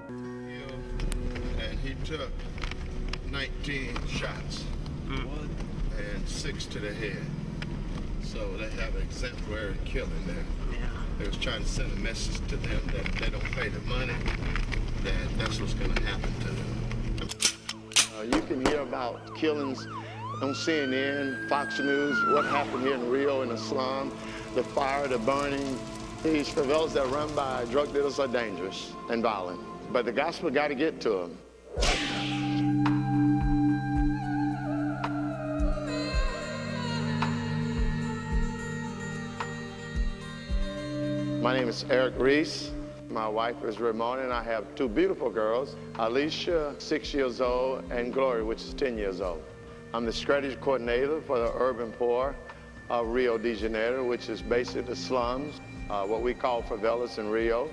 And he took 19 shots and 6 to the head. So they have an exemplary killing there. Yeah. They was trying to send a message to them that if they don't pay the money, that's what's going to happen to them. You can hear about killings on CNN, Fox News, what happened here in Rio in the slum, the fire, the burning. These favelas that are run by drug dealers are dangerous and violent, but the gospel got to get to them. My name is Reese. My wife is Ramona, and I have 2 beautiful girls, Alicia, 6 years old, and Gloria, which is 10 years old. I'm the strategy coordinator for the urban poor of Rio de Janeiro, which is basically the slums, what we call favelas in Rio.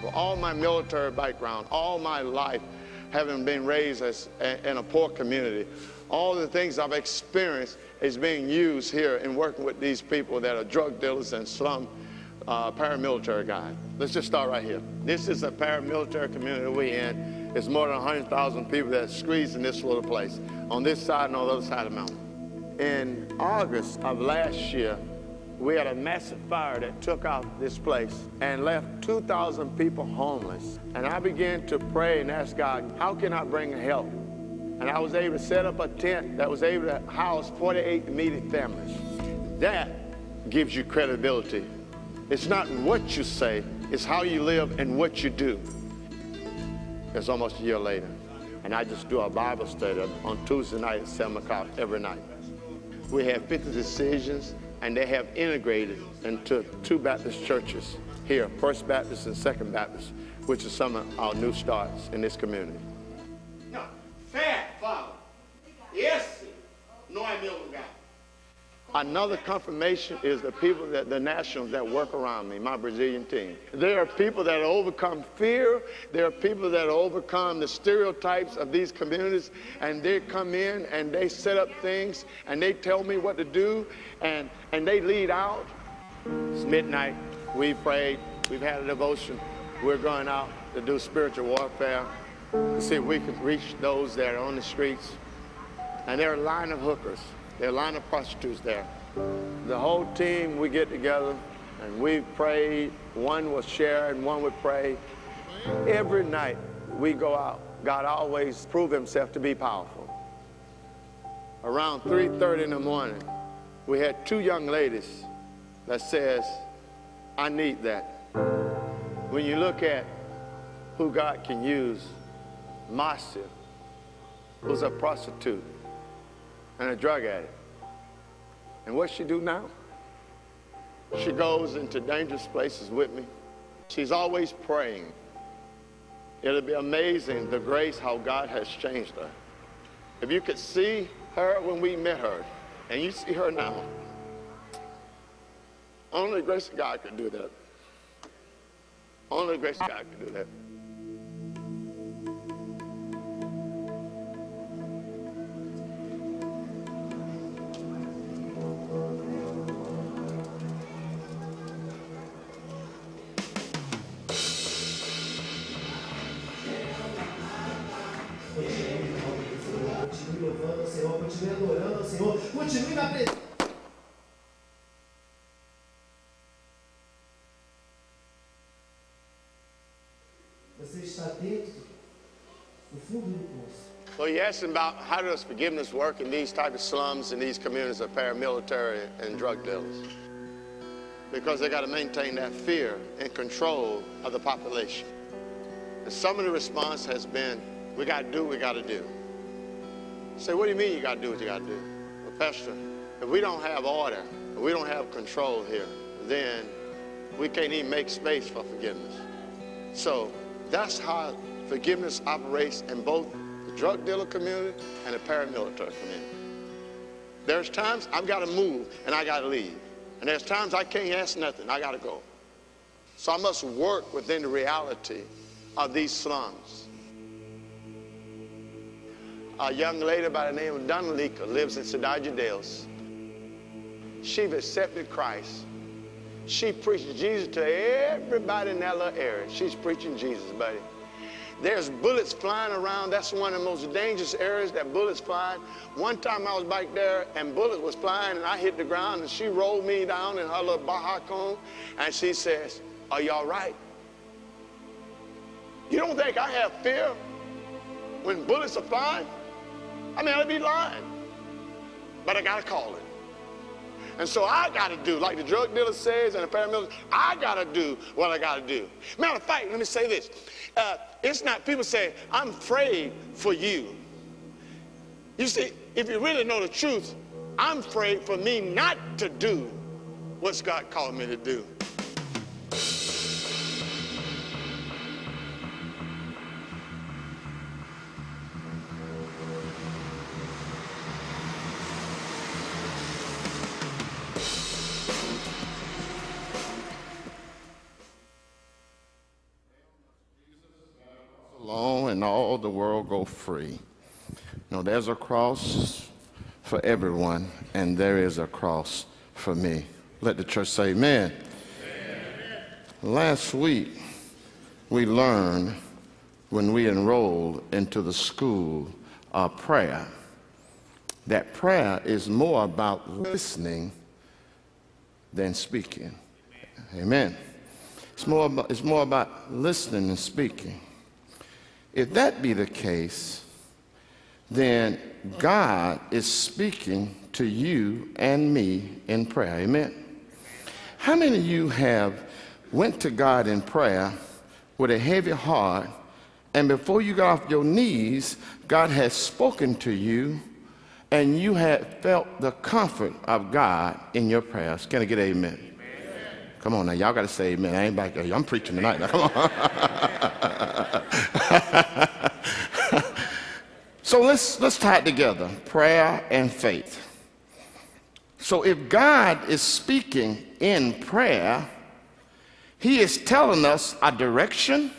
For all my military background, all my life, having been raised in a poor community, all the things I've experienced is being used here in working with these people that are drug dealers and slum paramilitary guys. Let's just start right here. This is a paramilitary community we're in. It's more than 100,000 people that squeeze in this little place, on this side and on the other side of the mountain. In August of last year, we had a massive fire that took out this place and left 2,000 people homeless. And I began to pray and ask God, how can I bring help? And I was able to set up a tent that was able to house 48 immediate families. That gives you credibility. It's not what you say, it's how you live and what you do. It's almost a year later, and I just do a Bible study on Tuesday night at 7 o'clock every night. We have 50 decisions, and they have integrated into 2 Baptist churches here, First Baptist and Second Baptist, which is some of our new starts in this community. No, fat father. Yes, no, I know God. Another confirmation is the people the nationals that work around me, my Brazilian team. There are people that overcome fear. There are people that overcome the stereotypes of these communities, and they come in and they set up things and they tell me what to do, and they lead out. It's midnight. We've prayed. We've had a devotion. We're going out to do spiritual warfare to see if we can reach those that are on the streets. And there are a line of hookers. There are a line of prostitutes there. The whole team, we get together and we pray. One will share and one will pray. Every night we go out, God always proved himself to be powerful. Around 3:30 in the morning, we had 2 young ladies that says, I need that. When you look at who God can use, Marcia, who's a prostitute and a drug addict. And what she do now? She goes into dangerous places with me. She's always praying. It'll be amazing the grace how God has changed her. If you could see her when we met her, and you see her now, only the grace of God could do that. Only the grace of God could do that. Continue louvando ao Senhor, continue adorando ao Senhor, continue na presença. Você está dentro, no fundo do poço. Well, you asked about how does forgiveness work in these type of slums and these communities of paramilitary and drug dealers. Because they got to maintain that fear and control of the population. And some of the response has been, we got to do what we got to do. Say, what do you mean you got to do what you got to do? Well, Pastor, if we don't have order, if we don't have control here, then we can't even make space for forgiveness. So that's how forgiveness operates in both the drug dealer community and the paramilitary community. There's times I've got to move and I got to leave. And there's times I can't ask nothing, I got to go. So I must work within the reality of these slums. A young lady by the name of Donalika lives in Cidade de Deus. She's accepted Christ. she preaches Jesus to everybody in that little area. She's preaching Jesus, buddy. There's bullets flying around. That's one of the most dangerous areas, that bullets flying. One time I was back there and bullets was flying and I hit the ground and she rolled me down in her little Baja cone and she says, "Are you all right?" You don't think I have fear when bullets are flying? I mean, I'd be lying. But I got to call it. And so I got to do, like the drug dealer says and the paramilitary, I got to do what I got to do. Matter of fact, let me say this. It's not, people say, "I'm afraid for you." You see, if you really know the truth, I'm afraid for me not to do what God called me to do. And all the world go free. There's a cross for everyone, and there is a cross for me. Let the church say amen. Amen. Last week, we learned when we enrolled into the school of prayer that prayer is more about listening than speaking. Amen. It's more about listening than speaking. If that be the case, then God is speaking to you and me in prayer. Amen. How many of you have went to God in prayer with a heavy heart, and before you got off your knees, God has spoken to you, and you had felt the comfort of God in your prayers? Can I get amen? Amen. Come on now, y'all got to say amen. I ain't back there. I'm preaching tonight. Now, come on. So let's tie it together, prayer and faith. So if God is speaking in prayer, he is telling us a direction.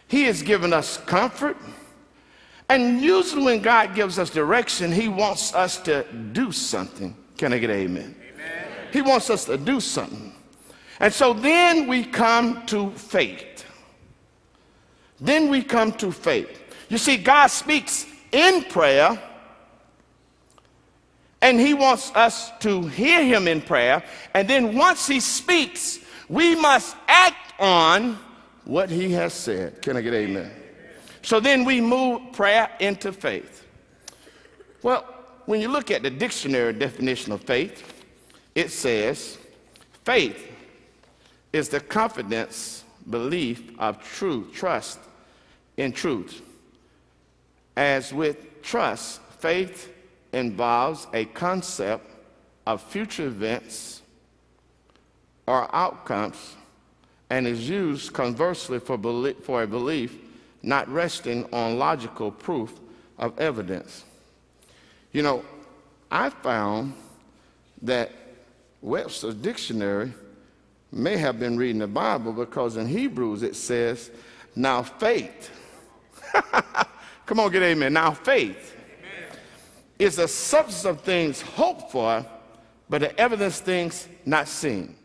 He is giving us comfort. And usually when God gives us direction, he wants us to do something. Can I get amen? Amen. He wants us to do something. And so then we come to faith. Then we come to faith. You see, God speaks in prayer, and he wants us to hear him in prayer. And then once he speaks, we must act on what he has said. Can I get amen? So then we move prayer into faith. Well, when you look at the dictionary definition of faith, it says, faith is the confidence, belief of truth, trust in truth. As with trust, faith involves a concept of future events or outcomes and is used conversely for a belief not resting on logical proof of evidence. I found that Webster's dictionary may have been reading the Bible, because in Hebrews it says, now faith. Come on, get amen. Now faith is the substance of things hoped for, but the evidence of things not seen.